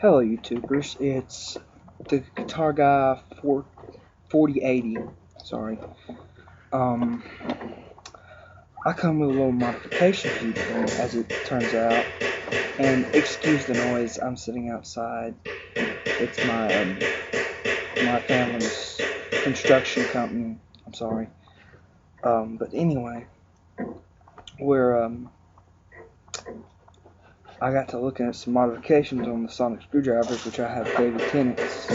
Hello YouTubers, it's the guitar guy 4080. Sorry. Um I come with a little modification for you today, as it turns out. And excuse the noise, I'm sitting outside. It's my family's construction company. I'm sorry. But anyway, we're I got to looking at some modifications on the sonic screwdrivers, which I have David Tennant's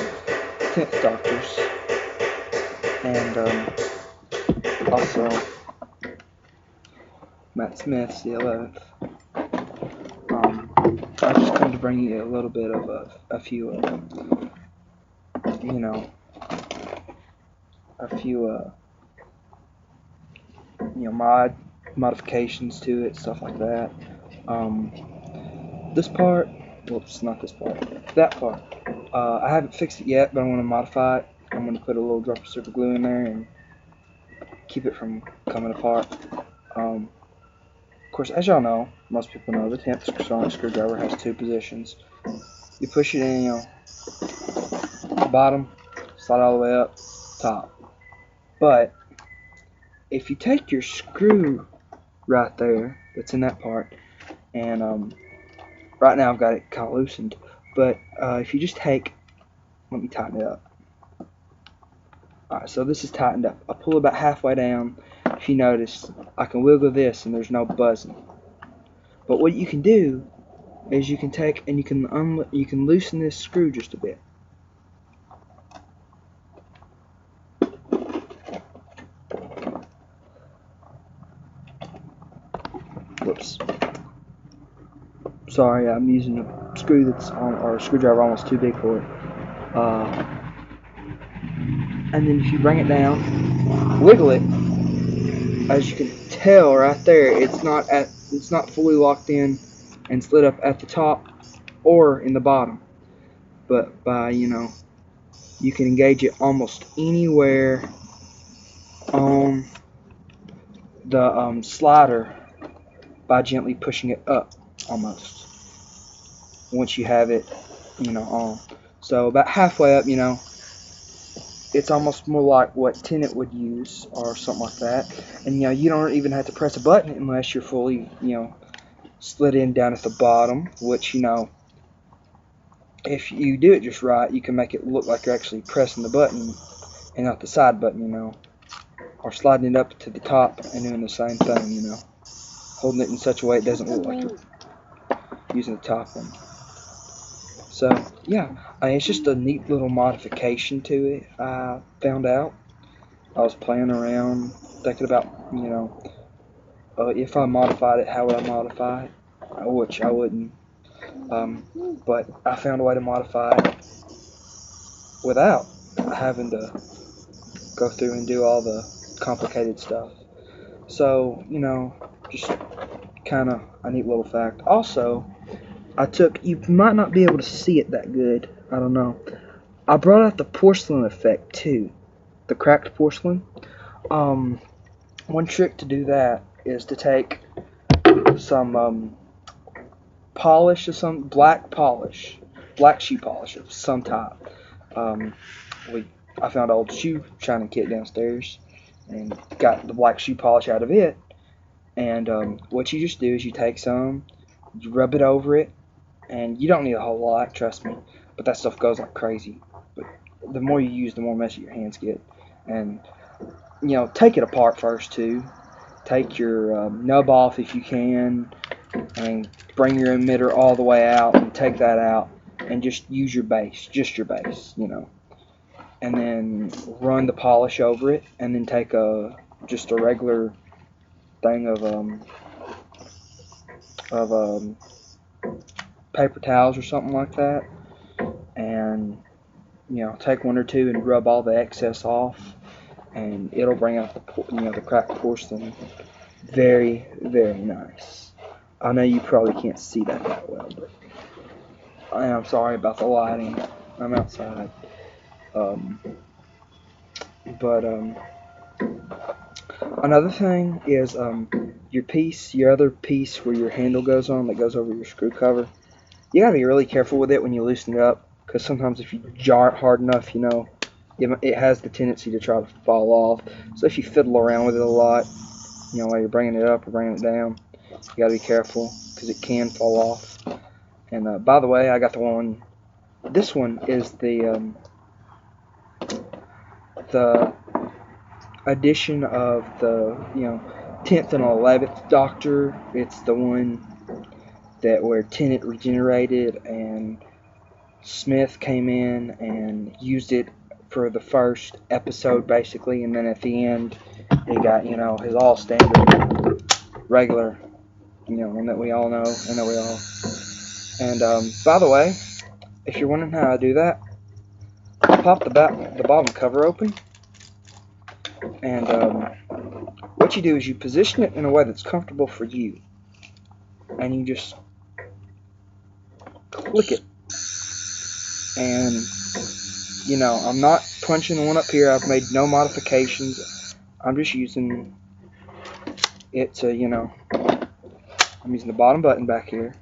doctors, and also Matt Smith's the 11th. I just come to bring you a little bit of a few you know, a few modifications to it, stuff like that. This part, whoops, not this part, that part. I haven't fixed it yet, but I want to modify it. I'm going to put a little drop of super glue in there and keep it from coming apart. Of course, as y'all know, most people know, the 10th sonic screwdriver has two positions. You push it in, bottom, slide all the way up, top. But if you take your screw right there, that's in that part, and right now I've got it kind of loosened, but if you just take, let me tighten it up. Alright, so this is tightened up. I pull about halfway down. If you notice, I can wiggle this and there's no buzzing. But what you can do is you can take and you can loosen this screw just a bit. Whoops. Sorry, I'm using a screw that's on, or a screwdriver almost too big for it. And then if you bring it down, wiggle it. As you can tell right there, it's not fully locked in and slid up at the top or in the bottom. But by you can engage it almost anywhere on the slider by gently pushing it up almost. Once you have it, on. So about halfway up, it's almost more like what Tennant would use or something like that. And you don't even have to press a button unless you're fully, slid in down at the bottom, which, if you do it just right, you can make it look like you're actually pressing the button and not the side button, or sliding it up to the top and doing the same thing, holding it in such a way it doesn't look like you're using the top one. So, yeah, it's just a neat little modification to it. I found out. I was playing around, thinking about, if I modified it, how would I modify it? Which I wouldn't. But I found a way to modify it without having to go through and do all the complicated stuff. So, just kind of a neat little fact. Also, you might not be able to see it that good, I don't know. I brought out the porcelain effect too, the cracked porcelain. One trick to do that is to take some polish or some black shoe polish of some type. I found an old shoe shining kit downstairs and got the black shoe polish out of it. And what you just do is you take some, you rub it over it, and you don't need a whole lot, trust me, but that stuff goes like crazy. But the more you use, the more messy your hands get. And take it apart first too. Take your nub off if you can, and bring your emitter all the way out and take that out, and just use your base, and then run the polish over it, and then take just a regular thing of paper towels or something like that, and take one or two and rub all the excess off, and it'll bring out the cracked porcelain very, very nice. I know you probably can't see that well, but I'm sorry about the lighting. I'm outside. Another thing is your other piece where your handle goes on, that goes over your screw cover. you gotta be really careful with it when you loosen it up, because sometimes if you jar it hard enough, you know, it has the tendency to try to fall off. So if you fiddle around with it a lot, you know, while you're bringing it up or bringing it down, you gotta be careful because it can fall off. And by the way, I got the one. This one is the edition of the 10th and 11th Doctor. It's the one that where Tennant regenerated and Smith came in and used it for the first episode basically, and then at the end he got his all standard regular one that we all know and that we all. And by the way, if you're wondering how I do that, pop the bottom cover open, and what you do is you position it in a way that's comfortable for you, and you just click it. And I'm not punching one up here. I've made no modifications. I'm just using it to I'm using the bottom button back here,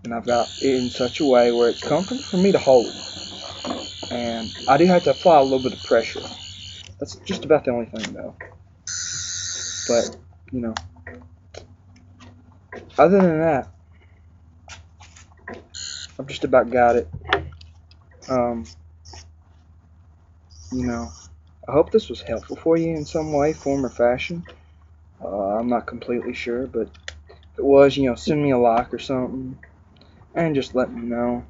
and I've got it in such a way where it's comfortable for me to hold. And I do have to apply a little bit of pressure. That's just about the only thing though. But other than that, I've just about got it. I hope this was helpful for you in some way, form, or fashion. I'm not completely sure, but if it was, send me a like or something, and just let me know.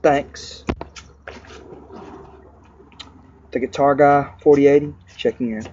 Thanks. The Guitar Guy 4080 checking in.